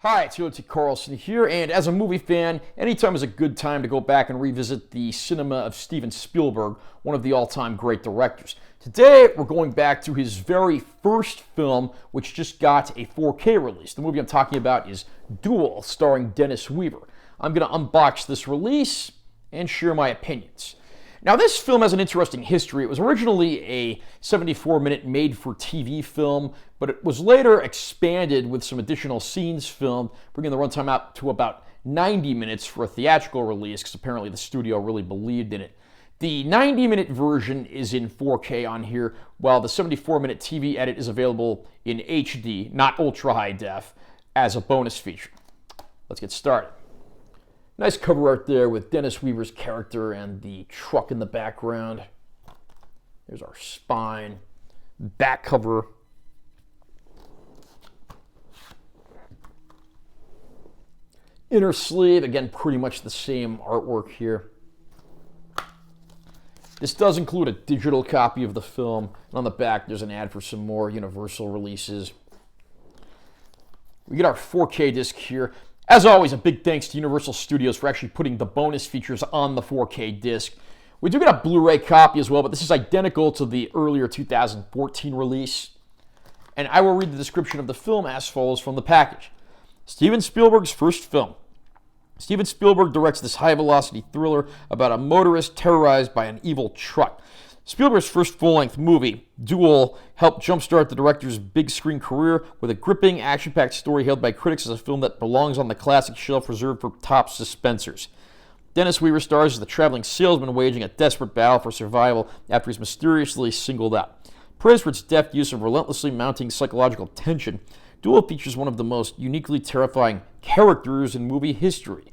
Hi, it's T. Carlson here, and as a movie fan, anytime is a good time to go back and revisit the cinema of Steven Spielberg, one of the all-time great directors. Today, we're going back to his very first film, which just got a 4K release. The movie I'm talking about is Duel, starring Dennis Weaver. I'm going to unbox this release and share my opinions. Now, this film has an interesting history. It was originally a 74-minute made-for-TV film, but it was later expanded with some additional scenes filmed, bringing the runtime out to about 90 minutes for a theatrical release, because apparently the studio really believed in it. The 90-minute version is in 4K on here, while the 74-minute TV edit is available in HD, not ultra-high def, as a bonus feature. Let's get started. Nice cover art there with Dennis Weaver's character and the truck in the background. There's our spine, back cover. Inner sleeve, again, pretty much the same artwork here. This does include a digital copy of the film, and on the back there's an ad for some more Universal releases. We get our 4K disc here. As always, a big thanks to Universal Studios for actually putting the bonus features on the 4K disc. We do get a Blu-ray copy as well, but this is identical to the earlier 2014 release. And I will read the description of the film as follows from the package. Steven Spielberg's first film. Steven Spielberg directs this high-velocity thriller about a motorist terrorized by an evil truck. Spielberg's first full-length movie, Duel, helped jumpstart the director's big-screen career with a gripping, action-packed story hailed by critics as a film that belongs on the classic shelf reserved for top suspensors. Dennis Weaver stars as the traveling salesman waging a desperate battle for survival after he's mysteriously singled out. Praised for its deft use of relentlessly mounting psychological tension, Duel features one of the most uniquely terrifying characters in movie history,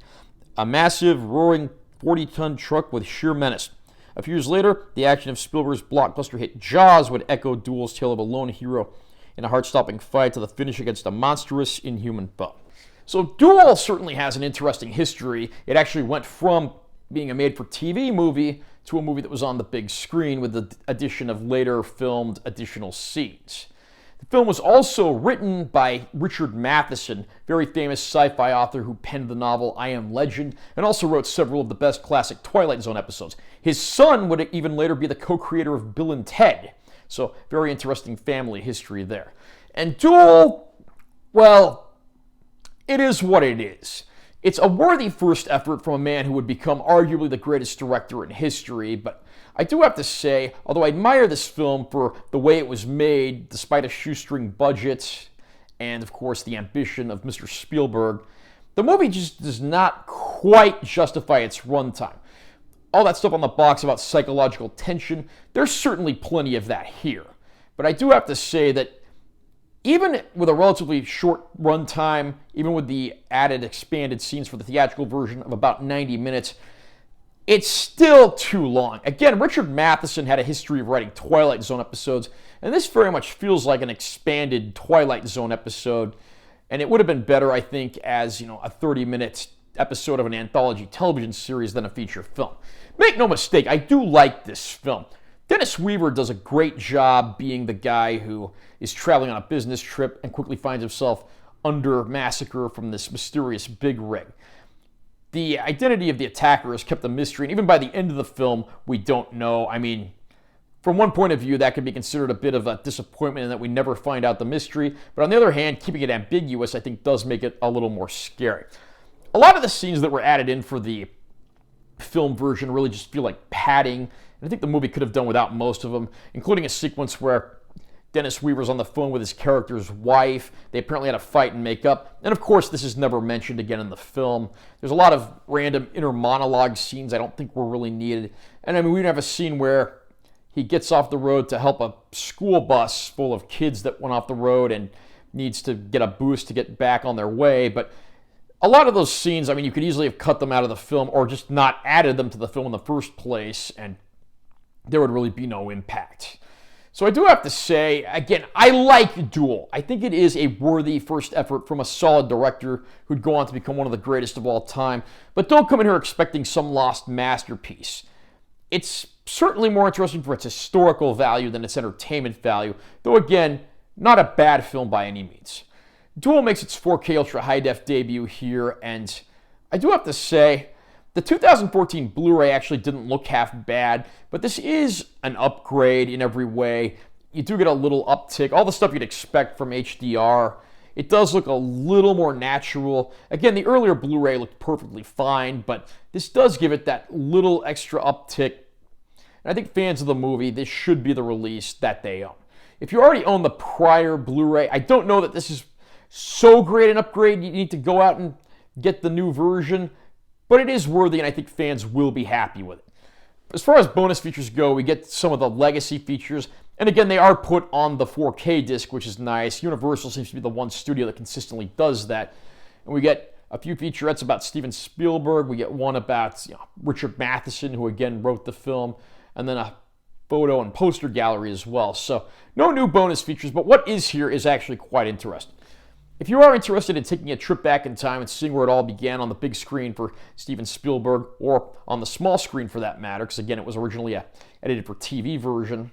a massive, roaring 40-ton truck with sheer menace. A few years later, the action of Spielberg's blockbuster hit Jaws would echo Duel's tale of a lone hero in a heart-stopping fight to the finish against a monstrous, inhuman foe. So Duel certainly has an interesting history. It actually went from being a made-for-TV movie to a movie that was on the big screen with the addition of later filmed additional scenes. The film was also written by Richard Matheson, very famous sci-fi author who penned the novel I Am Legend, and also wrote several of the best classic Twilight Zone episodes. His son would even later be the co-creator of Bill and Ted, so very interesting family history there. And Duel, well, it is what it is. It's a worthy first effort from a man who would become arguably the greatest director in history, but I do have to say, although I admire this film for the way it was made, despite a shoestring budget, and of course the ambition of Mr. Spielberg, the movie just does not quite justify its runtime. All that stuff on the box about psychological tension, there's certainly plenty of that here. But I do have to say that even with a relatively short runtime, even with the added expanded scenes for the theatrical version of about 90 minutes, it's still too long. Again, Richard Matheson had a history of writing Twilight Zone episodes, and this very much feels like an expanded Twilight Zone episode, and it would have been better, I think, as, a 30-minute episode of an anthology television series than a feature film. Make no mistake, I do like this film. Dennis Weaver does a great job being the guy who is traveling on a business trip and quickly finds himself under massacre from this mysterious big rig. The identity of the attacker is kept a mystery, and even by the end of the film, we don't know. I mean, from one point of view, that could be considered a bit of a disappointment in that we never find out the mystery, but on the other hand, keeping it ambiguous, I think, does make it a little more scary. A lot of the scenes that were added in for the film version really just feel like padding, and I think the movie could have done without most of them, including a sequence where Dennis Weaver's on the phone with his character's wife. They apparently had a fight and make up. And of course, this is never mentioned again in the film. There's a lot of random inner monologue scenes I don't think were really needed. And I mean, we have a scene where he gets off the road to help a school bus full of kids that went off the road and needs to get a boost to get back on their way. But a lot of those scenes, I mean, you could easily have cut them out of the film or just not added them to the film in the first place, and there would really be no impact. So I do have to say, again, I like Duel. I think it is a worthy first effort from a solid director who'd go on to become one of the greatest of all time. But don't come in here expecting some lost masterpiece. It's certainly more interesting for its historical value than its entertainment value, though again, not a bad film by any means. Duel makes its 4K Ultra High Def debut here, and I do have to say, the 2014 Blu-ray actually didn't look half bad, but this is an upgrade in every way. You do get a little uptick, all the stuff you'd expect from HDR. It does look a little more natural. Again, the earlier Blu-ray looked perfectly fine, but this does give it that little extra uptick. And I think fans of the movie, this should be the release that they own. If you already own the prior Blu-ray, I don't know that this is so great an upgrade you need to go out and get the new version, but it is worthy, and I think fans will be happy with it. As far as bonus features go, we get some of the legacy features, and again, they are put on the 4K disc, which is nice. Universal seems to be the one studio that consistently does that. And we get a few featurettes about Steven Spielberg. We get one about Richard Matheson, who again wrote the film, and then a photo and poster gallery as well. So no new bonus features, but what is here is actually quite interesting. If you are interested in taking a trip back in time and seeing where it all began on the big screen for Steven Spielberg, or on the small screen for that matter, because again, it was originally a edited for TV version,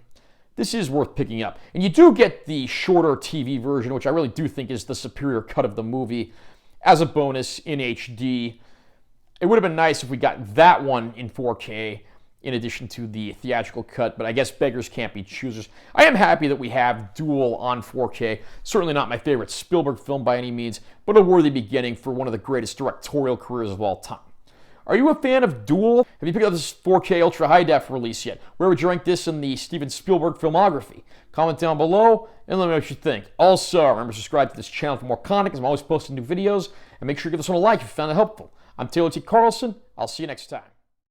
this is worth picking up. And you do get the shorter TV version, which I really do think is the superior cut of the movie, as a bonus in HD. It would have been nice if we got that one in 4K in addition to the theatrical cut, but I guess beggars can't be choosers. I am happy that we have Duel on 4K. Certainly not my favorite Spielberg film by any means, but a worthy beginning for one of the greatest directorial careers of all time. Are you a fan of Duel? Have you picked up this 4K Ultra High Def release yet? Where would you rank this in the Steven Spielberg filmography? Comment down below and let me know what you think. Also, remember to subscribe to this channel for more content, as I'm always posting new videos, and make sure you give this one a like if you found it helpful. I'm Taylor T. Carlson. I'll see you next time.